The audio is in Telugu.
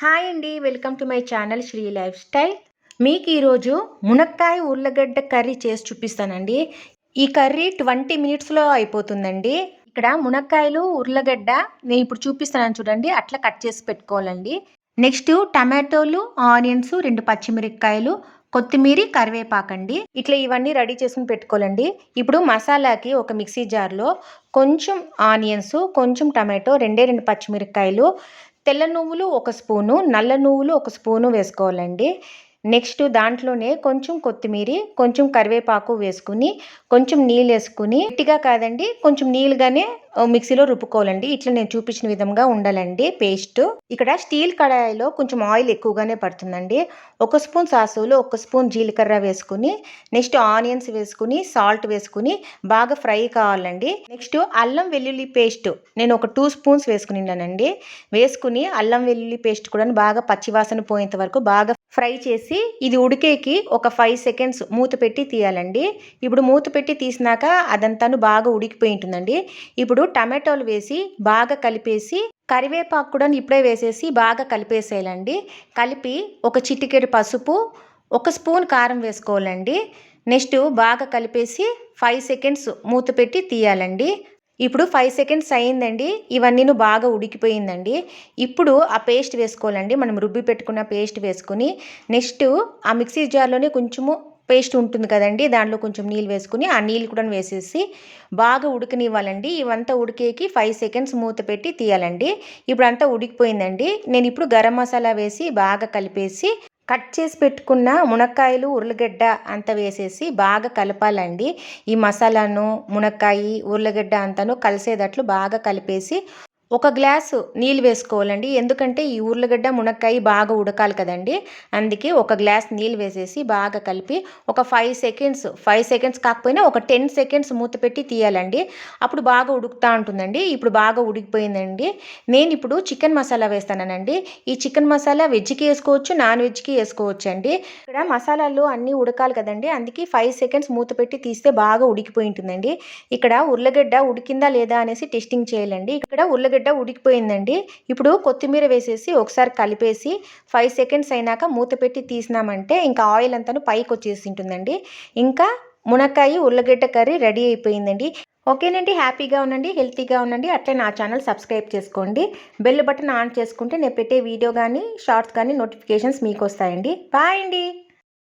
హాయ్ అండి. Welcome to my channel Sri lifestyle. మీకు ఈరోజు మునక్కాయ ఉర్లగడ్డ కర్రీ చేసి చూపిస్తానండి. ఈ కర్రీ 20 మినిట్స్లో అయిపోతుందండి. ఇక్కడ మునక్కాయలు ఉర్లగడ్డ నేను ఇప్పుడు చూపిస్తాను చూడండి, అట్లా కట్ చేసి పెట్టుకోవాలండి. నెక్స్ట్ టమాటోలు, ఆనియన్స్, 2 పచ్చిమిరపకాయలు, కొత్తిమీర, కరివేపాకండి. ఇట్లా ఇవన్నీ రెడీ చేసుకుని పెట్టుకోవాలండి. ఇప్పుడు మసాలాకి ఒక మిక్సీ జార్లో కొంచెం ఆనియన్స్, కొంచెం టమాటో, 2 పచ్చిమిరపకాయలు, తెల్ల నువ్వులు 1 స్పూను, నల్ల నువ్వులు 1 స్పూను వేసుకోవాలండి. నెక్స్ట్ దాంట్లోనే కొంచెం కొత్తిమీర, కొంచెం కరివేపాకు వేసుకుని, కొంచెం నీళ్ళు వేసుకుని, గట్టిగా కాదండి కొంచెం నీళ్ళుగానే మిక్సీలో రుబ్బుకోవాలండి. ఇట్లా నేను చూపించిన విధంగా ఉండాలండి పేస్ట్. ఇక్కడ స్టీల్ కడాయిలో కొంచెం ఆయిల్ ఎక్కువగానే పడుతుందండి. 1 స్పూన్ సాసులు, 1 స్పూన్ జీలకర్ర వేసుకుని, నెక్స్ట్ ఆనియన్స్ వేసుకుని, సాల్ట్ వేసుకుని బాగా ఫ్రై కావాలండి. నెక్స్ట్ అల్లం వెల్లుల్లి పేస్ట్ నేను ఒక 2 స్పూన్స్ వేసుకున్నానండి. వేసుకుని అల్లం వెల్లుల్లి పేస్ట్ కూడా బాగా పచ్చివాసన పోయేంత వరకు బాగా ఫ్రై చేసి ఇది ఉడికేకి ఒక 5 సెకండ్స్ మూత పెట్టి తీయాలండి. ఇప్పుడు మూత పెట్టి తీసినాక అదంతాను బాగా ఉడికిపోయి ఉంటుందండి. ఇప్పుడు టమాటోలు వేసి బాగా కలిపేసి, కరివేపాకు కూడా ఇప్పుడే వేసేసి బాగా కలిపేసేయాలండి. కలిపి ఒక చిటికెడు పసుపు, 1 స్పూన్ కారం వేసుకోవాలండి. నెక్స్ట్ బాగా కలిపేసి 5 సెకండ్స్ మూత పెట్టి తీయాలండి. ఇప్పుడు 5 సెకండ్స్ అయ్యిందండి. ఇవన్నీ బాగా ఉడికిపోయిందండి. ఇప్పుడు ఆ పేస్ట్ వేసుకోవాలండి. మనం రుబ్బి పెట్టుకున్న పేస్ట్ వేసుకుని, నెక్స్ట్ ఆ మిక్సీ జార్లోనే కొంచెము పేస్ట్ ఉంటుంది కదండి, దాంట్లో కొంచెం నీళ్ళు వేసుకుని ఆ నీళ్ళు కూడా వేసేసి బాగా ఉడకనివ్వాలండి. ఇవంతా ఉడికేకి 5 సెకండ్స్ మూత పెట్టి తీయాలండి. ఇప్పుడు అంతా ఉడికిపోయిందండి. నేను ఇప్పుడు గరం మసాలా వేసి బాగా కలిపేసి కట్ చేసి పెట్టుకున్న మునక్కాయలు, ఉర్లగడ్డ అంతా వేసేసి బాగా కలపాలండి. ఈ మసాలాను, మునక్కాయ, ఉర్లగడ్డ అంతాను కలిసేటట్లు బాగా కలిపేసి ఒక గ్లాసు నీళ్ళు వేసుకోవాలండి. ఎందుకంటే ఈ ఉర్లగడ్డ, మునక్కాయ బాగా ఉడకాలి కదండి, అందుకే ఒక గ్లాస్ నీళ్ళు వేసేసి బాగా కలిపి ఒక 5 సెకండ్స్ కాకపోయినా ఒక 10 సెకండ్స్ మూత పెట్టి తీయాలండి. అప్పుడు బాగా ఉడుకుతూ ఉంటుందండి. ఇప్పుడు బాగా ఉడికిపోయిందండి. నేను ఇప్పుడు చికెన్ మసాలా వేస్తానండి. ఈ చికెన్ మసాలా వెజ్కి వేసుకోవచ్చు, నాన్ వెజ్కి వేసుకోవచ్చు అండి. ఇక్కడ మసాలాలు అన్నీ ఉడకాలి కదండి, అందుకే 5 సెకండ్స్ మూత పెట్టి తీస్తే బాగా ఉడికిపోయి ఉంటుందండి. ఇక్కడ ఉర్లగడ్డ ఉడికిందా లేదా అనేసి టెస్టింగ్ చేయాలండి. ఇక్కడ ఉర్లగడ్డ ఉడికిపోయిందండి. ఇప్పుడు కొత్తిమీర వేసేసి ఒకసారి కలిపేసి 5 సెకండ్స్ అయినాక మూత పెట్టి తీసినామంటే ఇంకా ఆయిల్ అంతాను పైకి వచ్చేసి ఉంటుందండి. ఇంకా మునక్కాయ ఉర్లగడ్డ కర్రీ రెడీ అయిపోయిందండి. ఓకేనండి. హ్యాపీగా ఉండండి, హెల్తీగా ఉండండి. అట్లే నా ఛానల్ సబ్స్క్రైబ్ చేసుకోండి. బెల్ బటన్ ఆన్ చేసుకుంటే నేను పెట్టే వీడియో కానీ షార్ట్స్ కానీ నోటిఫికేషన్స్ మీకు వస్తాయండి. బాయ్ అండి.